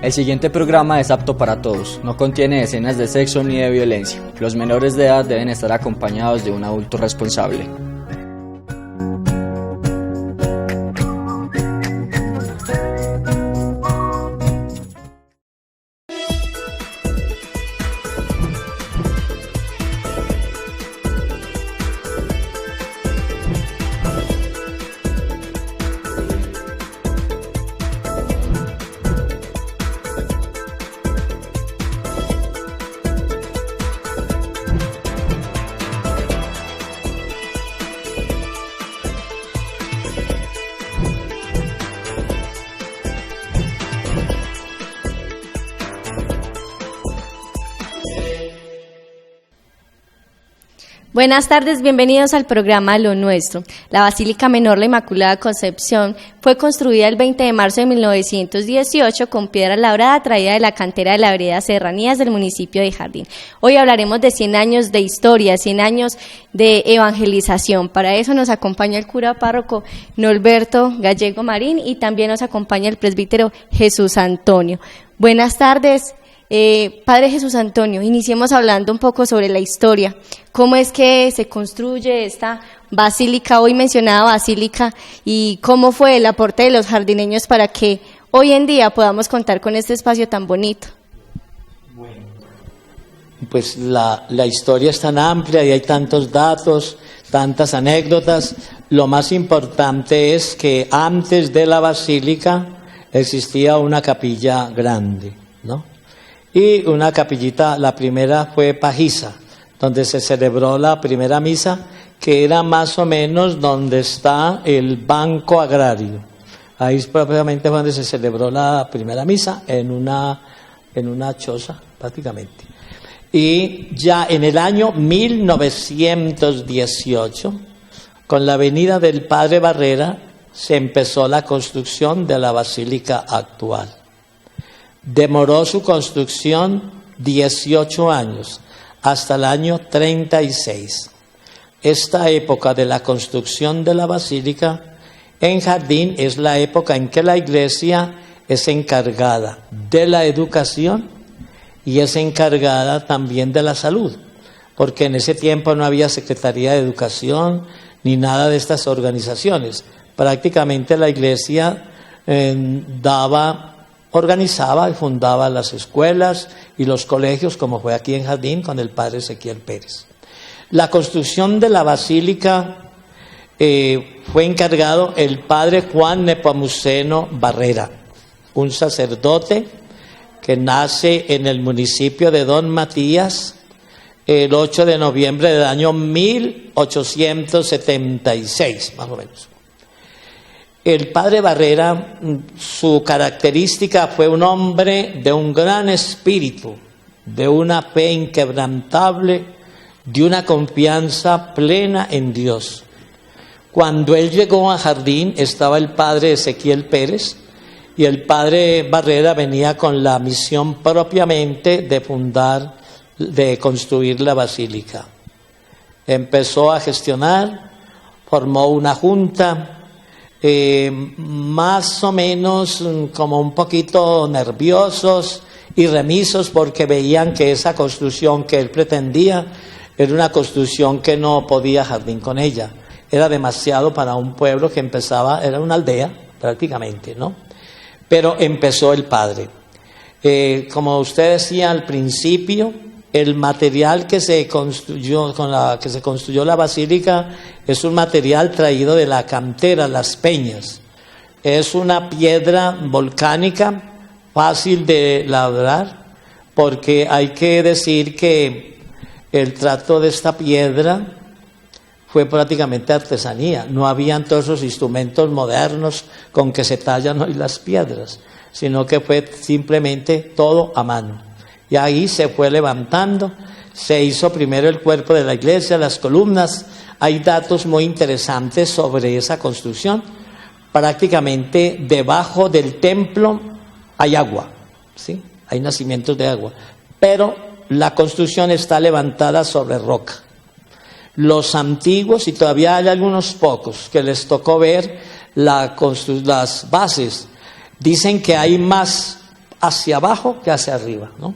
El siguiente programa es apto para todos, no contiene escenas de sexo ni de violencia. Los menores de edad deben estar acompañados de un adulto responsable. Buenas tardes, bienvenidos al programa Lo Nuestro. La Basílica Menor La Inmaculada Concepción fue construida el 20 de marzo de 1918 con piedra labrada traída de la cantera de la vereda Serranías del municipio de Jardín. Hoy hablaremos de 100 años de historia, 100 años de evangelización. Para eso nos acompaña el cura párroco Norberto Gallego Marín y también nos acompaña el presbítero Jesús Antonio. Buenas tardes. Padre Jesús Antonio, iniciemos hablando un poco sobre la historia. ¿Cómo es que se construye esta basílica, hoy mencionada basílica, y cómo fue el aporte de los jardineños para que hoy en día podamos contar con este espacio tan bonito? Bueno, pues la historia es tan amplia y hay tantos datos, tantas anécdotas. Lo más importante es que antes de la basílica existía una capilla grande, ¿no? Y una capillita, la primera fue pajiza, donde se celebró la primera misa, que era más o menos donde está el banco agrario. Ahí propiamente fue donde se celebró la primera misa, en una choza prácticamente. Y ya en el año 1918, con la venida del padre Barrera, se empezó la construcción de la basílica actual. Demoró su construcción 18 años, hasta el año 36. Esta época de la construcción de la basílica en Jardín es la época en que la iglesia es encargada de la educación y es encargada también de la salud, porque en ese tiempo no había Secretaría de Educación ni nada de estas organizaciones. Prácticamente la iglesia organizaba y fundaba las escuelas y los colegios, como fue aquí en Jardín con el padre Ezequiel Pérez. La construcción de la basílica fue encargado el padre Juan Nepomuceno Barrera, un sacerdote que nace en el municipio de Don Matías el 8 de noviembre del año 1876, más o menos. El padre Barrera, su característica fue un hombre de un gran espíritu, de una fe inquebrantable, de una confianza plena en Dios. Cuando él llegó a Jardín estaba el padre Ezequiel Pérez y el padre Barrera venía con la misión propiamente de construir la basílica. Empezó a gestionar, formó una junta, más o menos como un poquito nerviosos y remisos porque veían que esa construcción que él pretendía era una construcción que no podía Jardín con ella. Era demasiado para un pueblo que empezaba, era una aldea prácticamente, ¿no? Pero empezó el padre. Como usted decía al principio, el material que se construyó la basílica es un material traído de la cantera, las peñas. Es una piedra volcánica, fácil de labrar, porque hay que decir que el trato de esta piedra fue prácticamente artesanía. No habían todos esos instrumentos modernos con que se tallan hoy las piedras, sino que fue simplemente todo a mano. Y ahí se fue levantando, se hizo primero el cuerpo de la iglesia, las columnas. Hay datos muy interesantes sobre esa construcción. Prácticamente debajo del templo hay agua, ¿sí? Hay nacimientos de agua, pero la construcción está levantada sobre roca. Los antiguos, y todavía hay algunos pocos que les tocó ver las bases, dicen que hay más hacia abajo que hacia arriba, ¿no?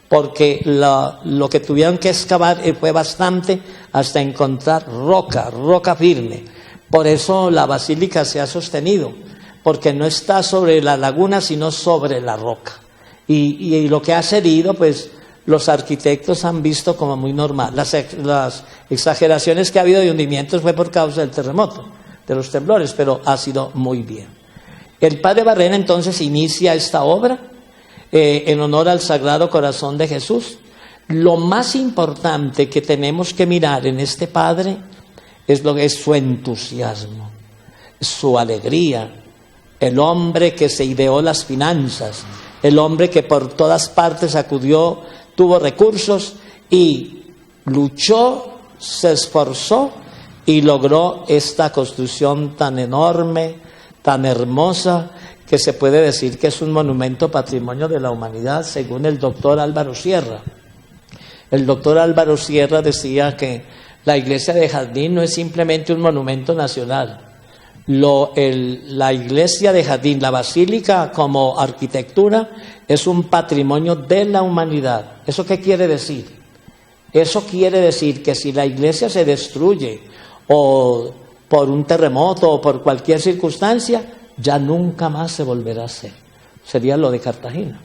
Porque lo que tuvieron que excavar fue bastante hasta encontrar roca firme. Por eso la basílica se ha sostenido, porque no está sobre la laguna, sino sobre la roca. Y lo que ha cedido, pues los arquitectos han visto como muy normal. Las exageraciones que ha habido de hundimientos fue por causa del terremoto, de los temblores, pero ha sido muy bien. El padre Barrena entonces inicia esta obra en honor al Sagrado Corazón de Jesús. Lo más importante que tenemos que mirar en este padre es lo que es su entusiasmo, su alegría, el hombre que se ideó las finanzas, el hombre que por todas partes acudió, tuvo recursos y luchó, se esforzó y logró esta construcción tan enorme, tan hermosa, que se puede decir que es un monumento patrimonio de la humanidad, según el doctor Álvaro Sierra. El doctor Álvaro Sierra decía que la iglesia de Jardín no es simplemente un monumento nacional. La iglesia de Jardín, la basílica como arquitectura, es un patrimonio de la humanidad. ¿Eso qué quiere decir? Eso quiere decir que si la iglesia se destruye o por un terremoto o por cualquier circunstancia, ya nunca más se volverá a hacer. Sería lo de Cartagena.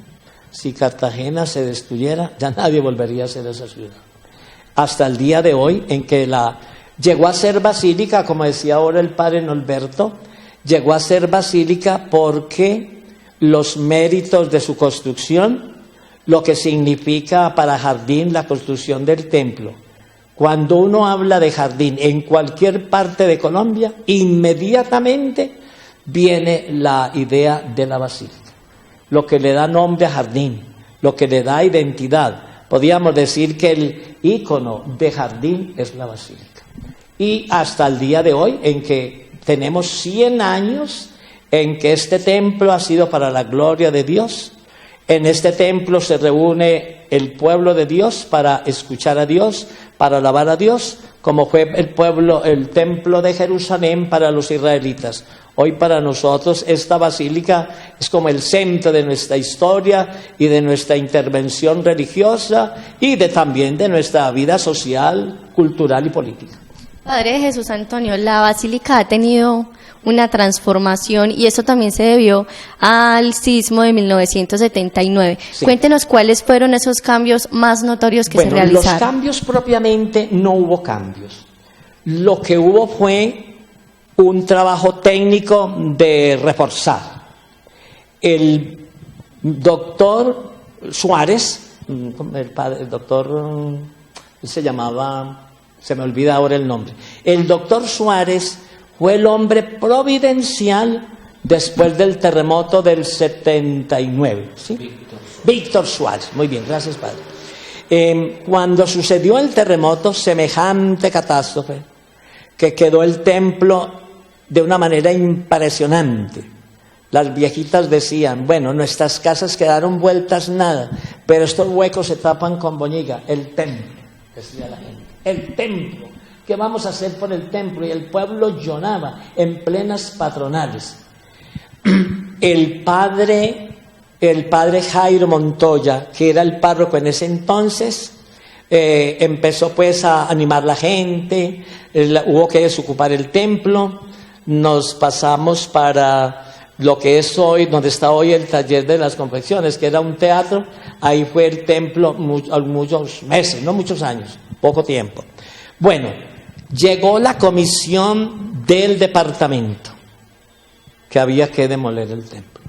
Si Cartagena se destruyera, ya nadie volvería a ser esa ciudad. Hasta el día de hoy, en que llegó a ser basílica, como decía ahora el padre Norberto, llegó a ser basílica porque los méritos de su construcción, lo que significa para Jardín la construcción del templo. Cuando uno habla de Jardín en cualquier parte de Colombia, inmediatamente viene la idea de la basílica, lo que le da nombre a Jardín, lo que le da identidad. Podríamos decir que el ícono de Jardín es la basílica. Y hasta el día de hoy, en que tenemos 100 años en que este templo ha sido para la gloria de Dios, en este templo se reúne el pueblo de Dios para escuchar a Dios, para alabar a Dios, como fue el templo de Jerusalén para los israelitas. Hoy para nosotros esta basílica es como el centro de nuestra historia y de nuestra intervención religiosa y también de nuestra vida social, cultural y política. Padre Jesús Antonio, la basílica ha tenido una transformación y eso también se debió al sismo de 1979. Sí. Cuéntenos cuáles fueron esos cambios más notorios que se realizaron. Los cambios propiamente no hubo cambios. Lo que hubo fue un trabajo técnico de reforzar. El doctor Suárez, el doctor se llamaba, se me olvida ahora el nombre, el doctor Suárez fue el hombre providencial después del terremoto del 79. ¿Sí? Víctor Suárez. Muy bien, gracias, padre. Cuando sucedió el terremoto, semejante catástrofe, que quedó el templo de una manera impresionante. Las viejitas decían, bueno, nuestras casas quedaron vueltas nada, pero estos huecos se tapan con boñiga. El templo, decía la gente, el templo. ¿Qué vamos a hacer por el templo? Y el pueblo lloraba en plenas patronales. El padre Jairo Montoya, que era el párroco en ese entonces, empezó pues a animar la gente, hubo que desocupar el templo, nos pasamos para lo que es hoy, donde está hoy el taller de las confecciones, que era un teatro. Ahí fue el templo muchos meses, no muchos años, poco tiempo. Bueno, llegó la comisión del departamento que había que demoler el templo.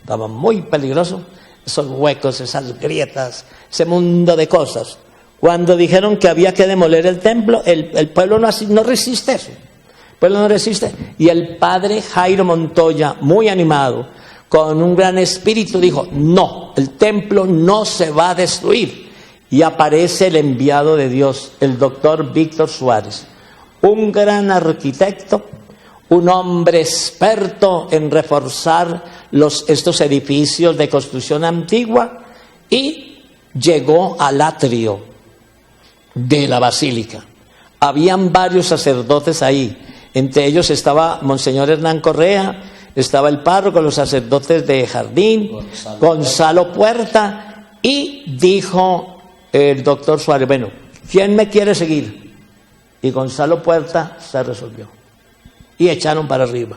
Estaba muy peligroso, esos huecos, esas grietas, ese mundo de cosas. Cuando dijeron que había que demoler el templo, el pueblo no resiste eso. El pueblo no resiste. Y el padre Jairo Montoya, muy animado, con un gran espíritu, dijo, no, el templo no se va a destruir. Y aparece el enviado de Dios, el doctor Víctor Suárez, un gran arquitecto, un hombre experto en reforzar estos edificios de construcción antigua, y llegó al atrio de la basílica. Habían varios sacerdotes ahí, entre ellos estaba Monseñor Hernán Correa, estaba el párroco, los sacerdotes de Jardín, Gonzalo Puerta, y dijo el doctor Suárez, bueno, ¿quién me quiere seguir? Y Gonzalo Puerta se resolvió. Y echaron para arriba.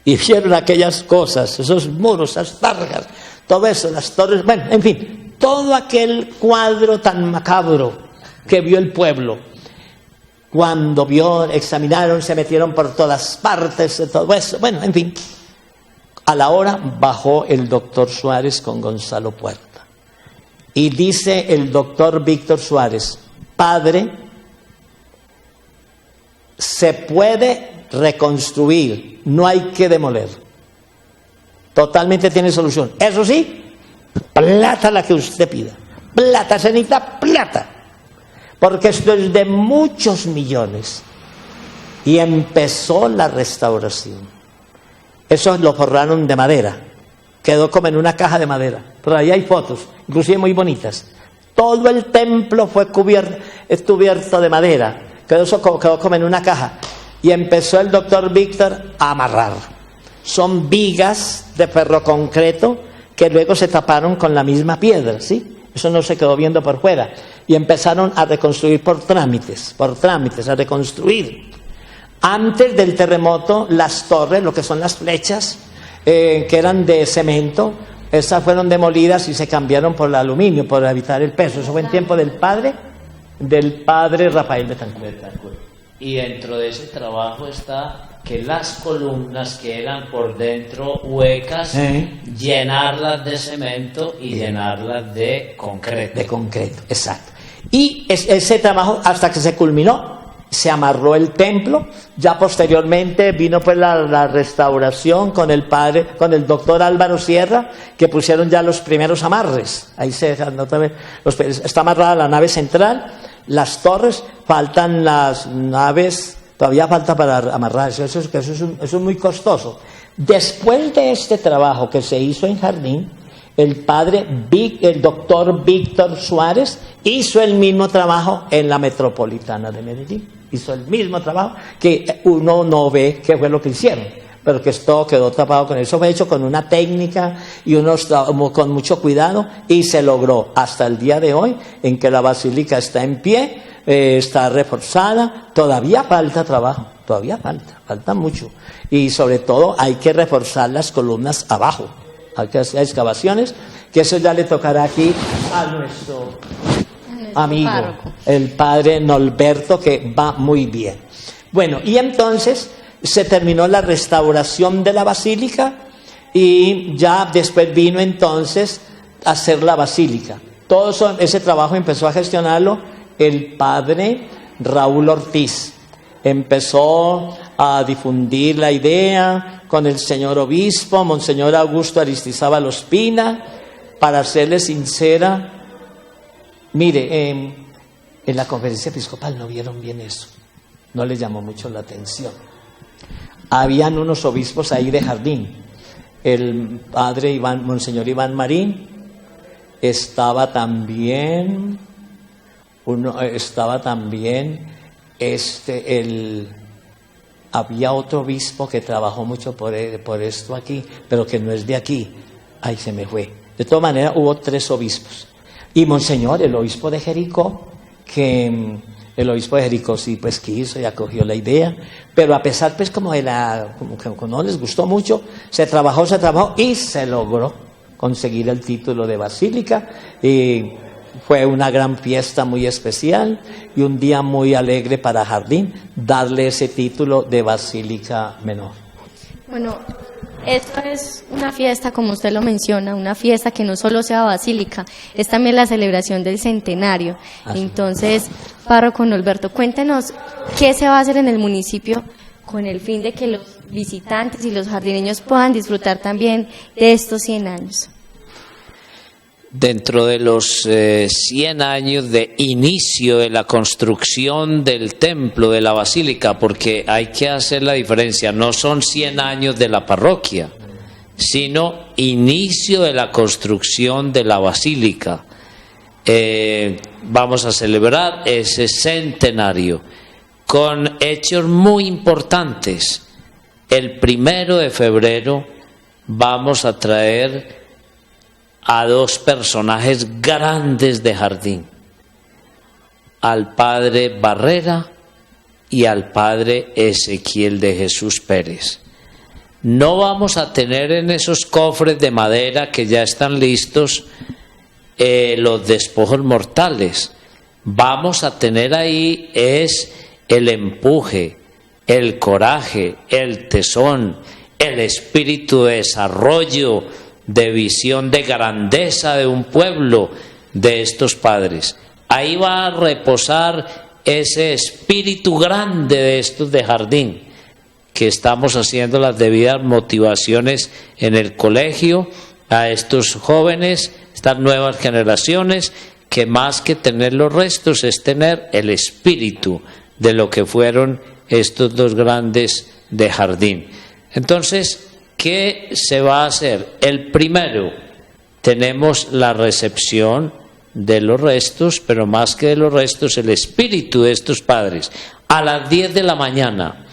Y vieron aquellas cosas, esos muros, esas tarjas, todo eso, las torres, bueno, en fin, todo aquel cuadro tan macabro que vio el pueblo. Cuando vio, examinaron, se metieron por todas partes, todo eso, bueno, en fin. A la hora bajó el doctor Suárez con Gonzalo Puerta. Y dice el doctor Víctor Suárez, padre, se puede reconstruir, no hay que demoler. Totalmente tiene solución. Eso sí, plata la que usted pida. Plata, se necesita plata. Porque esto es de muchos millones. Y empezó la restauración. Eso lo forraron de madera. Quedó como en una caja de madera. Pero ahí hay fotos, inclusive muy bonitas. Todo el templo fue cubierto de madera. Quedó como en una caja. Y empezó el doctor Víctor a amarrar. Son vigas de ferroconcreto que luego se taparon con la misma piedra, ¿sí? Eso no se quedó viendo por fuera. Y empezaron a reconstruir por trámites, a reconstruir. Antes del terremoto, las torres, lo que son las flechas, que eran de cemento, esas fueron demolidas y se cambiaron por el aluminio, por evitar el peso. Eso fue en tiempo del padre Rafael Betancourt. Y dentro de ese trabajo está que las columnas que eran por dentro huecas, llenarlas de cemento y llenarlas de concreto. De concreto, exacto. Y ese trabajo, hasta que se culminó, se amarró el templo. Ya posteriormente vino pues la restauración con el doctor Álvaro Sierra, que pusieron ya los primeros amarres. Ahí está amarrada la nave central, las torres, faltan las naves. Todavía falta para amarrar, eso es muy costoso. Después de este trabajo que se hizo en Jardín, el doctor Víctor Suárez hizo el mismo trabajo en la Metropolitana de Medellín. Hizo el mismo trabajo que uno no ve qué fue lo que hicieron, pero que esto quedó tapado con eso. Fue hecho con una técnica y con mucho cuidado y se logró hasta el día de hoy en que la basílica está en pie. Está reforzada, todavía falta trabajo, falta mucho. Y sobre todo hay que reforzar las columnas abajo, hay que hacer excavaciones, que eso ya le tocará aquí a nuestro amigo, párroco, el padre Norberto, que va muy bien. Bueno, y entonces se terminó la restauración de la basílica y ya después vino entonces a hacer la basílica. Todo ese trabajo empezó a gestionarlo el padre Raúl Ortiz. Empezó a difundir la idea con el señor obispo, Monseñor Augusto Aristizábal Ospina. Para serle sincera, mire, en la conferencia episcopal no vieron bien eso, no les llamó mucho la atención. Habían unos obispos ahí de Jardín, el padre Monseñor Iván Marín, estaba también había otro obispo que trabajó mucho por esto aquí, pero que no es de aquí. Ay, se me fue. De todas maneras, hubo 3 obispos. Y Monseñor, el obispo de Jericó, sí, pues quiso y acogió la idea, pero a pesar, pues, como que no les gustó mucho, se trabajó y se logró conseguir el título de basílica. Y fue una gran fiesta muy especial y un día muy alegre para Jardín darle ese título de Basílica Menor. Bueno, esto es una fiesta, como usted lo menciona, una fiesta que no solo sea basílica, es también la celebración del centenario. Así. Entonces, párroco Norberto, cuéntenos qué se va a hacer en el municipio con el fin de que los visitantes y los jardineños puedan disfrutar también de estos 100 años. Dentro de los 100 años de inicio de la construcción del templo, de la basílica, porque hay que hacer la diferencia, no son 100 años de la parroquia, sino inicio de la construcción de la basílica. Vamos a celebrar ese centenario con hechos muy importantes. el 1 de febrero vamos a traer a dos personajes grandes de Jardín, al padre Barrera y al padre Ezequiel de Jesús Pérez. No vamos a tener en esos cofres de madera que ya están listos los despojos mortales. Vamos a tener ahí es el empuje, el coraje, el tesón, el espíritu de desarrollo, de visión, de grandeza de un pueblo, de estos padres. Ahí va a reposar ese espíritu grande de estos de Jardín, que estamos haciendo las debidas motivaciones en el colegio a estos jóvenes, estas nuevas generaciones, que más que tener los restos es tener el espíritu de lo que fueron estos dos grandes de Jardín. Entonces, ¿qué se va a hacer? El primero, tenemos la recepción de los restos, pero más que de los restos, el espíritu de estos padres. A las 10 de la mañana,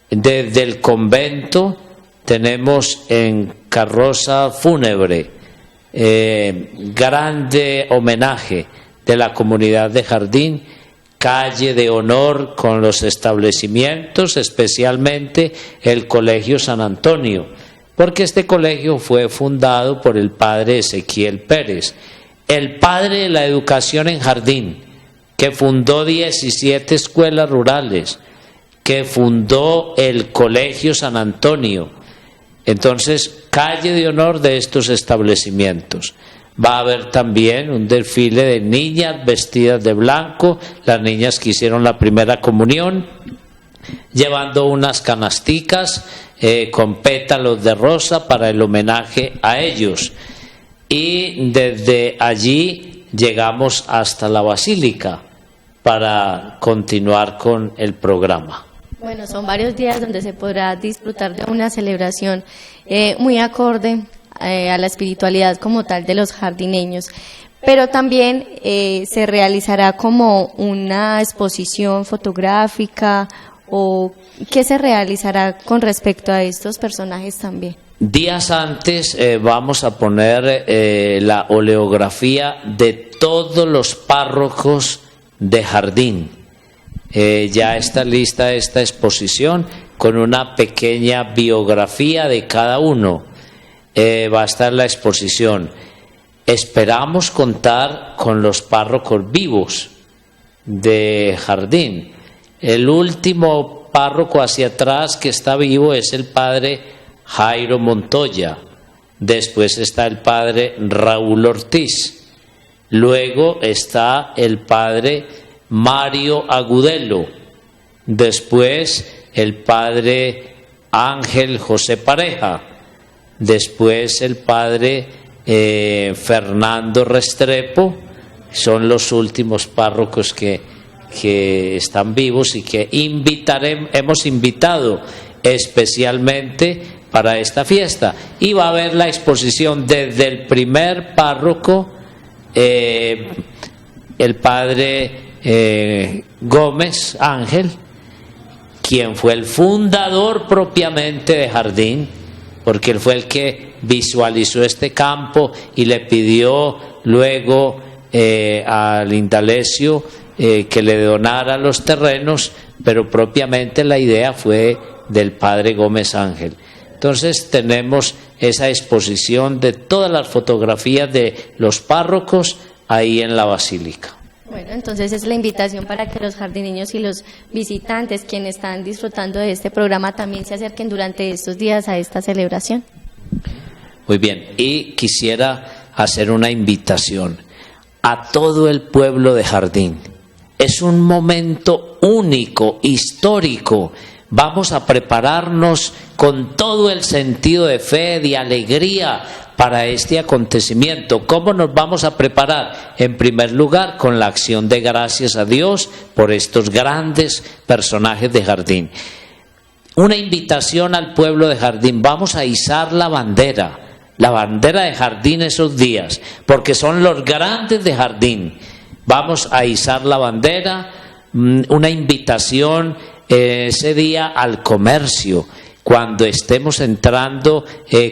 desde el convento, tenemos en carroza fúnebre, grande homenaje de la comunidad de Jardín, calle de honor con los establecimientos, especialmente el Colegio San Antonio, porque este colegio fue fundado por el padre Ezequiel Pérez, el padre de la educación en Jardín, que fundó 17 escuelas rurales, que fundó el Colegio San Antonio. Entonces, calle de honor de estos establecimientos. Va a haber también un desfile de niñas vestidas de blanco, las niñas que hicieron la primera comunión, llevando unas canasticas con pétalos de rosa para el homenaje a ellos. Y desde allí llegamos hasta la basílica para continuar con el programa. Bueno, son varios días donde se podrá disfrutar de una celebración muy acorde a la espiritualidad como tal de los jardineños, pero también se realizará como una exposición fotográfica, o ¿qué se realizará con respecto a estos personajes también? Días antes vamos a poner la oleografía de todos los párrocos de Jardín. Ya está lista esta exposición con una pequeña biografía de cada uno. Va a estar la exposición. Esperamos contar con los párrocos vivos de Jardín. El último párroco hacia atrás que está vivo es el padre Jairo Montoya. Después está el padre Raúl Ortiz. Luego está el padre Mario Agudelo. Después el padre Ángel José Pareja. Después el padre Fernando Restrepo. Son los últimos párrocos que están vivos y que hemos invitado especialmente para esta fiesta. Y va a haber la exposición desde el primer párroco, el padre Gómez Ángel, quien fue el fundador propiamente de Jardín, porque él fue el que visualizó este campo y le pidió luego al Indalecio que le donara los terrenos, pero propiamente la idea fue del padre Gómez Ángel. Entonces tenemos esa exposición de todas las fotografías de los párrocos ahí en la basílica. Bueno, entonces es la invitación para que los jardineños y los visitantes, quienes están disfrutando de este programa, también se acerquen durante estos días a esta celebración. Muy bien, y quisiera hacer una invitación a todo el pueblo de Jardín. Es un momento único, histórico. Vamos a prepararnos con todo el sentido de fe, de alegría para este acontecimiento. ¿Cómo nos vamos a preparar? En primer lugar, con la acción de gracias a Dios por estos grandes personajes de Jardín. Una invitación al pueblo de Jardín. Vamos a izar la bandera de Jardín esos días, porque son los grandes de Jardín. Vamos a izar la bandera, una invitación ese día al comercio. cuando estemos entrando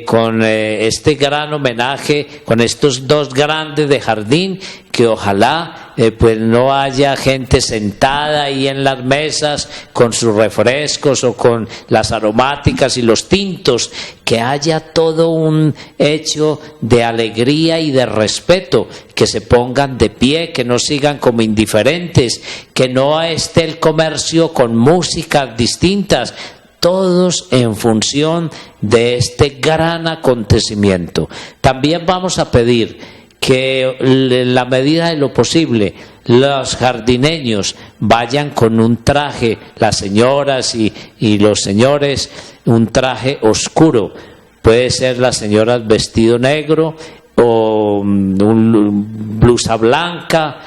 con este gran homenaje, con estos dos grandes de jardín, que ojalá pues no haya gente sentada ahí en las mesas con sus refrescos o con las aromáticas y los tintos, que haya todo un hecho de alegría y de respeto, que se pongan de pie, que no sigan como indiferentes, que no esté el comercio con músicas distintas, todos en función de este gran acontecimiento. También vamos a pedir que en la medida de lo posible los jardineños vayan con un traje, las señoras y los señores, un traje oscuro. Puede ser las señoras vestido negro o blusa blanca,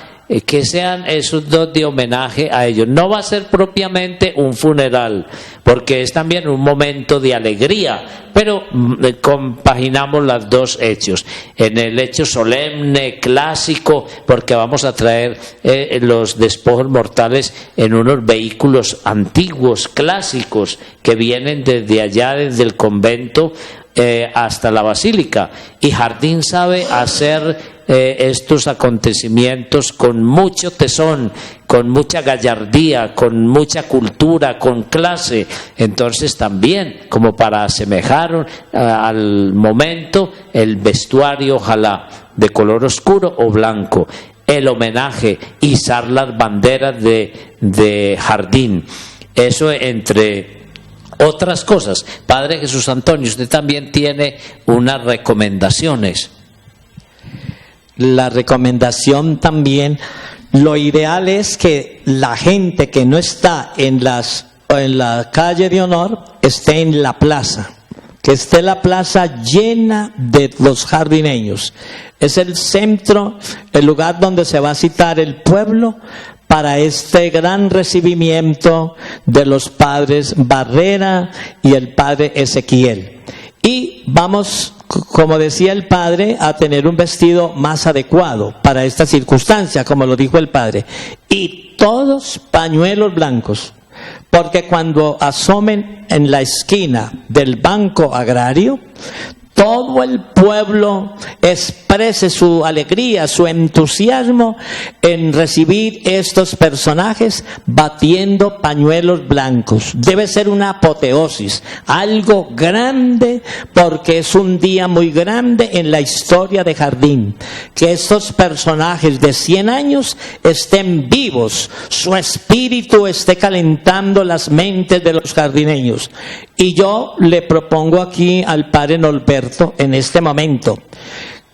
que sean esos dos de homenaje a ellos. No va a ser propiamente un funeral, porque es también un momento de alegría, pero compaginamos los dos hechos. En el hecho solemne, clásico, porque vamos a traer los despojos mortales en unos vehículos antiguos, clásicos, que vienen desde allá, desde el convento hasta la basílica. Y Jardín sabe hacer estos acontecimientos con mucho tesón, con mucha gallardía, con mucha cultura, con clase. Entonces también, como para asemejar al momento, el vestuario ojalá de color oscuro o blanco, el homenaje, izar las banderas de Jardín. Eso entre otras cosas. Padre Jesús Antonio, usted también tiene unas recomendaciones. La recomendación también, lo ideal es que la gente que no está en la calle de honor esté en la plaza, que esté la plaza llena de los jardineños. Es el centro, el lugar donde se va a citar el pueblo para este gran recibimiento de los padres Barrera y el padre Ezequiel. Y vamos, como decía el padre, a tener un vestido más adecuado para esta circunstancia, como lo dijo el padre. Y todos pañuelos blancos, porque cuando asomen en la esquina del Banco Agrario, todo el pueblo exprese su alegría, su entusiasmo en recibir estos personajes batiendo pañuelos blancos. Debe ser una apoteosis, algo grande, porque es un día muy grande en la historia de Jardín. Que estos personajes de 100 años estén vivos, su espíritu esté calentando las mentes de los jardineños. Y yo le propongo aquí al padre Norberto, en este momento,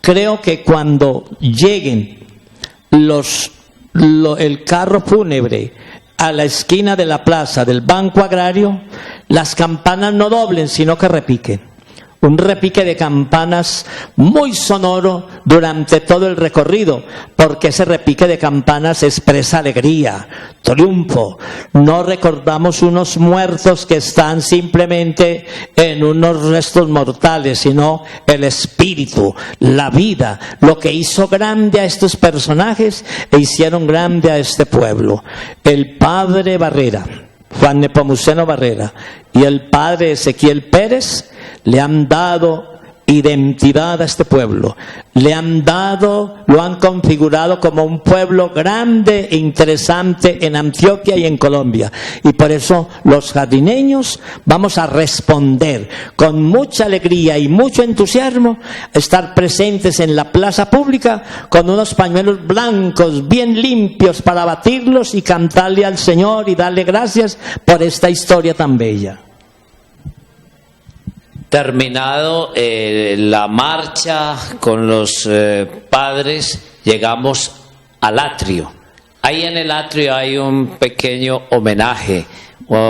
creo que cuando lleguen el carro fúnebre a la esquina de la plaza del Banco Agrario, las campanas no doblen, sino que repiquen. Un repique de campanas muy sonoro durante todo el recorrido, porque ese repique de campanas expresa alegría, triunfo. No recordamos unos muertos que están simplemente en unos restos mortales, sino el espíritu, la vida, lo que hizo grande a estos personajes e hicieron grande a este pueblo. El padre Barrera, Juan Nepomuceno Barrera, y el padre Ezequiel Pérez le han dado identidad a este pueblo, lo han configurado como un pueblo grande e interesante en Antioquia y en Colombia. Y por eso los jardineños vamos a responder con mucha alegría y mucho entusiasmo, estar presentes en la plaza pública con unos pañuelos blancos bien limpios para batirlos y cantarle al Señor y darle gracias por esta historia tan bella. Terminado la marcha con los padres, llegamos al atrio. Ahí en el atrio hay un pequeño homenaje,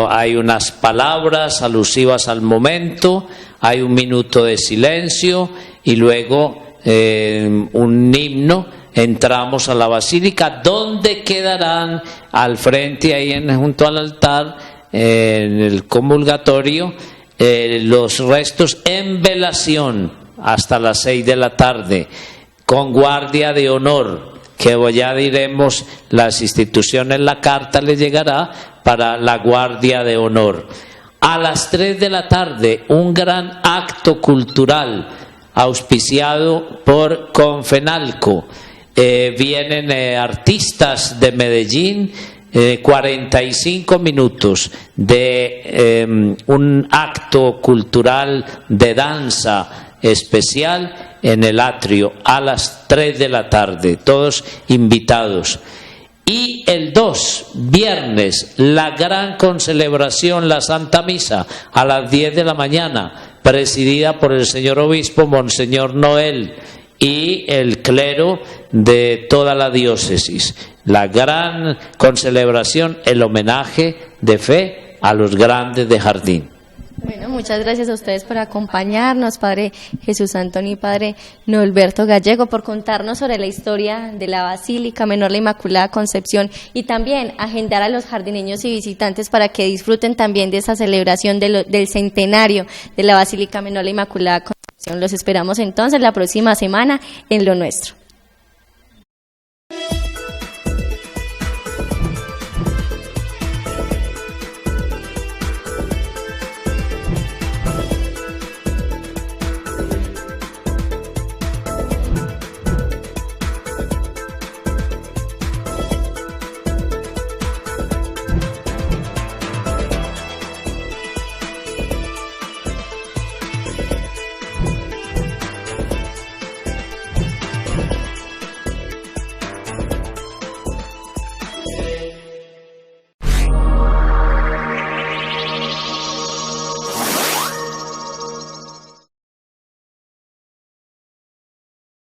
hay unas palabras alusivas al momento, hay un minuto de silencio y luego un himno. Entramos a la basílica, donde quedarán al frente, ahí junto al altar, en el comulgatorio, los restos en velación hasta las 6 de la tarde, con guardia de honor, que ya diremos las instituciones, la carta le llegará para la guardia de honor. A las 3 de la tarde, un gran acto cultural auspiciado por Confenalco. Vienen artistas de Medellín, 45 minutos de un acto cultural de danza especial en el atrio a las 3 de la tarde, todos invitados. Y el 2, viernes, la gran concelebración, la Santa Misa, a las 10 de la mañana, presidida por el señor obispo Monseñor Noel y el clero de toda la diócesis. La gran concelebración, el homenaje de fe a los grandes de Jardín. Bueno, muchas gracias a ustedes por acompañarnos, Padre Jesús Antonio y Padre Norberto Gallego, por contarnos sobre la historia de la Basílica Menor la Inmaculada Concepción y también agendar a los jardineños y visitantes para que disfruten también de esa celebración del centenario de la Basílica Menor la Inmaculada Concepción. Los esperamos entonces la próxima semana en Lo Nuestro.